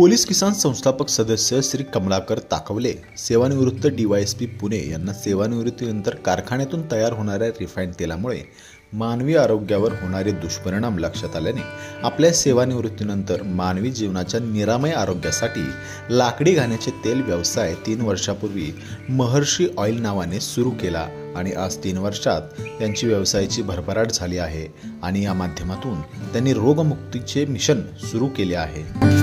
Police किसान संस्थापक सदस्य श्री कमलाकर ताकवले, सेवानिवृत्त DYSP पुणे यांना सेवानिवृत्तीनंतर कारखान्यातून तयार होणाऱ्या रिफाईंड तेलामुळे मानवी आरोग्यावर होणारे दुष्परिणाम लक्षात आल्याने आपल्या सेवानिवृत्तीनंतर मानवी जीवनाच्या निरामय आरोग्यासाठी लाकडी घाण्याचे तेल व्यवसाय 3 वर्षापूर्वी महर्षी ऑइल नावाने सुरू केला आणि आज 3 वर्षात त्यांची व्यवसायाची भरभराट झाली आहे आणि या माध्यमातून त्यांनी रोगमुक्तीचे मिशन सुरू केले आहे।